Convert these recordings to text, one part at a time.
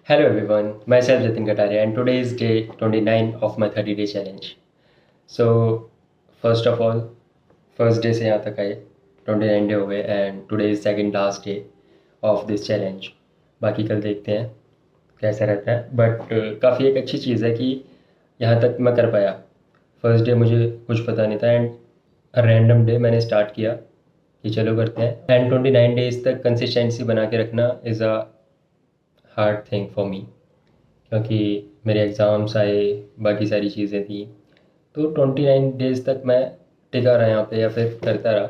Hello everyone, myself Jatin Kataria and today is day 29 of my 30-day challenge. So first of all, first day से यहाँ तक आए 29 day हो गए and today is second last day of this challenge. बाकी कल देखते हैं कैसा रहता है बट काफ़ी एक अच्छी चीज़ है कि यहाँ तक मैं कर पाया. फर्स्ट डे मुझे कुछ पता नहीं था एंड रैंडम डे मैंने स्टार्ट किया कि चलो करते हैं एंड 29 डेज तक कंसिस्टेंसी बना के रखना is a hard thing for me क्योंकि मेरे एग्ज़ाम्स आए, बाकी सारी चीज़ें थी. तो 29 डेज़ तक मैं टिका रहा यहाँ पे या फिर करता रहा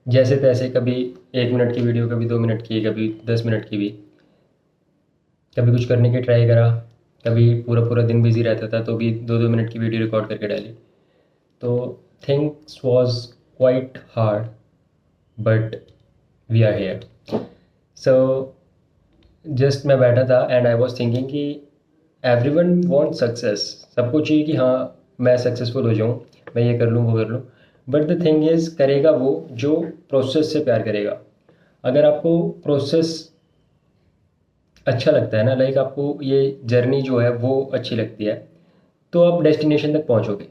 जैसे तैसे. कभी 1 मिनट की वीडियो, कभी 2 मिनट की, कभी 10 मिनट की भी. कभी कुछ करने की ट्राई करा, कभी पूरा पूरा दिन बिज़ी रहता था तो भी 2-2 मिनट की वीडियो रिकॉर्ड करके डाली. तो things was quite hard but we are here. So just मैं बैठा था एंड आई वॉज थिंकिंग कि एवरीवन वांट सक्सेस. सबको चाहिए कि हाँ मैं सक्सेसफुल हो जाऊँ, मैं ये कर लूँ वो कर लूँ. बट द थिंग इज़, करेगा वो जो प्रोसेस से प्यार करेगा. अगर आपको प्रोसेस अच्छा लगता है ना, लाइक आपको ये जर्नी जो है वो अच्छी लगती है, तो आप डेस्टिनेशन तक पहुँचोगे.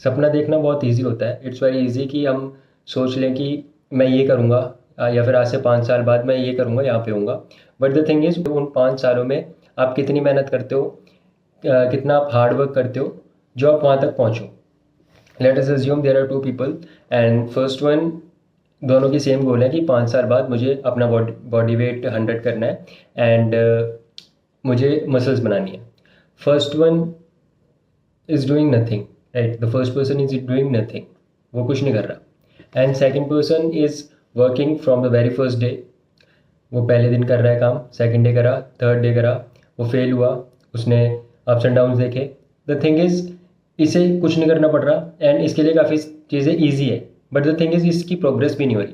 सपना देखना बहुत ईजी होता है. इट्स वेरी ईजी कि हम सोच लें कि मैं ये करूँगा या फिर आज से 5 साल बाद मैं ये करूँगा, यहाँ पे होऊंगा. बट द थिंग इज़, उन 5 सालों में आप कितनी मेहनत करते हो, कितना आप हार्ड वर्क करते हो जो आप वहाँ तक पहुँचो. Let us assume there are 2 people and first one, दोनों की सेम गोल है कि 5 साल बाद मुझे अपना बॉडी वेट 100 करना है एंड मुझे मसल्स बनानी है. First one is doing nothing, right. The first person is doing nothing, वो कुछ नहीं कर रहा. And second person is working from the very first day. वो पहले दिन कर रहा है काम, सेकंड डे करा, थर्ड डे करा, वो फेल हुआ, उसने अप्स एंड डाउन्स देखे. द थिंग इज़, इसे कुछ नहीं करना पड़ रहा एंड इसके लिए काफ़ी चीज़ें ईजी है. बट द थिंग इज़, इसकी प्रोग्रेस भी नहीं हो रही.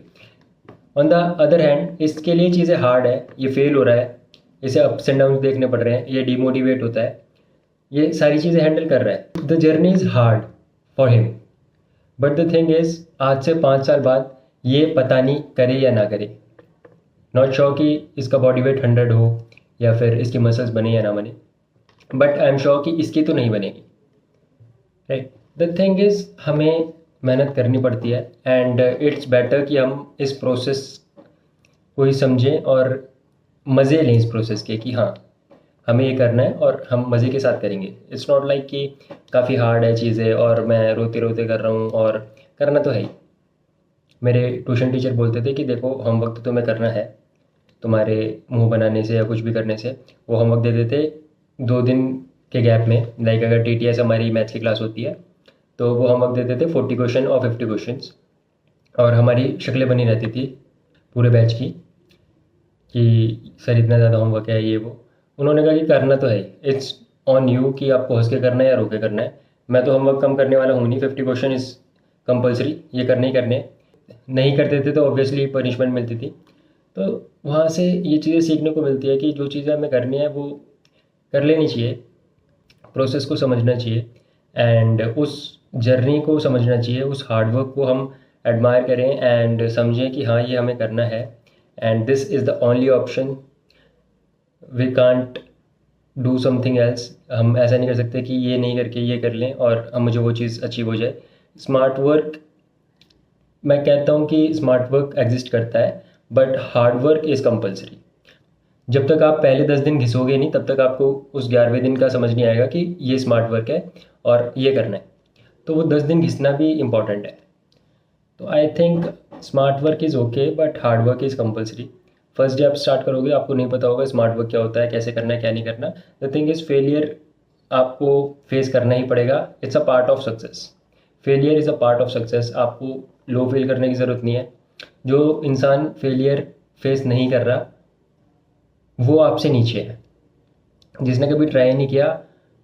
ऑन द अदर हैंड इसके लिए चीज़ें हार्ड है, ये फेल हो रहा है, इसे अप्स एंड डाउन्स देखने पड़ रहे हैं, ये डिमोटिवेट होता है, ये सारी चीज़ें हैंडल कर रहा है. The journey is hard for him. But the thing is, आज से 5 साल बाद ये पता नहीं करे या ना करे. नॉट श्योर कि इसका बॉडी वेट 100 हो या फिर इसकी मसल्स बने या ना बने, बट आई एम श्योर कि इसकी तो नहीं बनेगी, राइट. द थिंग इज़, हमें मेहनत करनी पड़ती है एंड इट्स बेटर कि हम इस प्रोसेस को ही समझें और मज़े लें इस प्रोसेस के कि हाँ हमें ये करना है और हम मज़े के साथ करेंगे. इट्स नॉट लाइक कि काफ़ी हार्ड है चीज़ें और मैं रोते रोते कर रहा हूँ, और करना तो है ही. मेरे ट्यूशन टीचर बोलते थे कि देखो होमवर्क तो तुम्हें करना है, तुम्हारे मुंह बनाने से या कुछ भी करने से. वो होमवर्क दे देते 2 दिन के गैप में. लाइक अगर TTS हमारी मैथ्स की क्लास होती है तो वो होमवर्क दे देते 40 क्वेश्चन और 50 क्वेश्चंस, और हमारी शक्लें बनी रहती थी पूरे बैच की कि सर इतना ज़्यादा होमवर्क है ये वो. उन्होंने कहा कि करना तो है, इट्स ऑन यू कि आपको हंस के करना है या रो के करना है. मैं तो होमवर्क कम करने वाला हूँ नहीं, 50 क्वेश्चन इज़ कंपल्सरी, ये करने ही करने. नहीं करते थे तो ऑब्वियसली पनिशमेंट मिलती थी. तो वहाँ से ये चीज़ें सीखने को मिलती है कि जो चीज़ें हमें करनी है वो कर लेनी चाहिए, प्रोसेस को समझना चाहिए एंड उस जर्नी को समझना चाहिए, उस हार्डवर्क को हम एडमायर करें एंड समझें कि हाँ ये हमें करना है and this is the only option. We can't do something else. हम ऐसा नहीं कर सकते कि ये नहीं करके ये कर लें और हम मुझे वो चीज़ अचीव हो जाए. स्मार्ट वर्क, मैं कहता हूँ कि स्मार्ट वर्क एग्जिस्ट करता है but hard work is compulsory. जब तक आप पहले 10 दिन घिसोगे नहीं तब तक आपको उस 11वें दिन का समझ नहीं आएगा कि ये स्मार्ट वर्क है और ये करना है. तो वो 10 दिन घिसना भी इम्पॉर्टेंट है. तो I think smart work is okay but hard work is compulsory. First day आप स्टार्ट करोगे, आपको नहीं पता होगा स्मार्ट वर्क क्या होता है, कैसे करना है, क्या नहीं करना. द थिंग इज़, फेलियर आपको फेस करना ही पड़ेगा. It's a part of success. Failure is a part of success. आपको लो फील करने की ज़रूरत नहीं है. जो इंसान फेलियर फेस नहीं कर रहा वो आपसे नीचे है. जिसने कभी ट्राई नहीं किया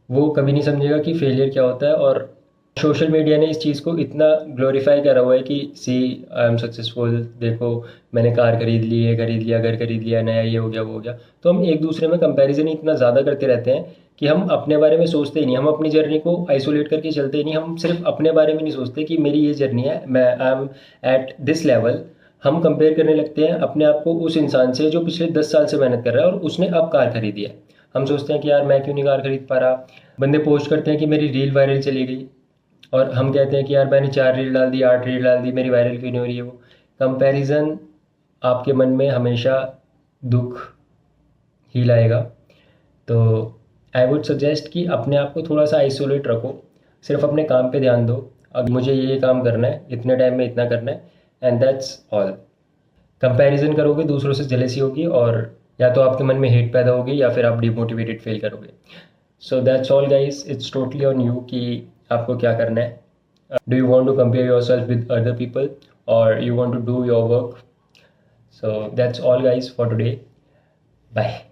वो कभी नहीं समझेगा कि फेलियर क्या होता है. और सोशल मीडिया ने इस चीज़ को इतना ग्लोरीफाई करा हुआ है कि सी आई एम सक्सेसफुल, देखो मैंने कार खरीद ली, ये खरीद लिया, घर खरीद लिया, नया ये हो गया वो हो गया. तो हम एक दूसरे में कंपैरिजन इतना ज़्यादा करते रहते हैं कि हम अपने बारे में सोचते ही नहीं. हम अपनी जर्नी को आइसोलेट करके चलते ही नहीं. हम सिर्फ अपने बारे में नहीं सोचते कि मेरी ये जर्नी है, मैं I am at this level. हम कंपेयर करने लगते हैं अपने आप को उस इंसान से जो पिछले 10 साल से मेहनत कर रहा है और उसने अब कार खरीदी है. हम सोचते हैं कि यार मैं क्यों नहीं कार खरीद पा रहा। बंदे पोस्ट करते हैं कि मेरी रील वायरल चली गई, और हम कहते हैं कि यार मैंने 4 रील डाल दी, 8 रील डाल दी, मेरी वायरल क्यों नहीं हो रही है। वो कंपैरिजन आपके मन में हमेशा दुख ही लाएगा। तो आई वुड सजेस्ट कि अपने आप को थोड़ा सा आइसोलेट रखो, सिर्फ अपने काम पे ध्यान दो। अब मुझे ये काम करना है, इतने टाइम में इतना करना है, एंड दैट्स ऑल। कंपैरिजन करोगे दूसरों से जेलेसी होगी, और या तो आपके मन में हेट पैदा होगी या फिर आप डिमोटिवेटेड फील करोगे। So that's all guys, it's totally on you कि आपको क्या करना है। Do you want to compare yourself with other people, और you want to do your work? So that's all guys for today. Bye.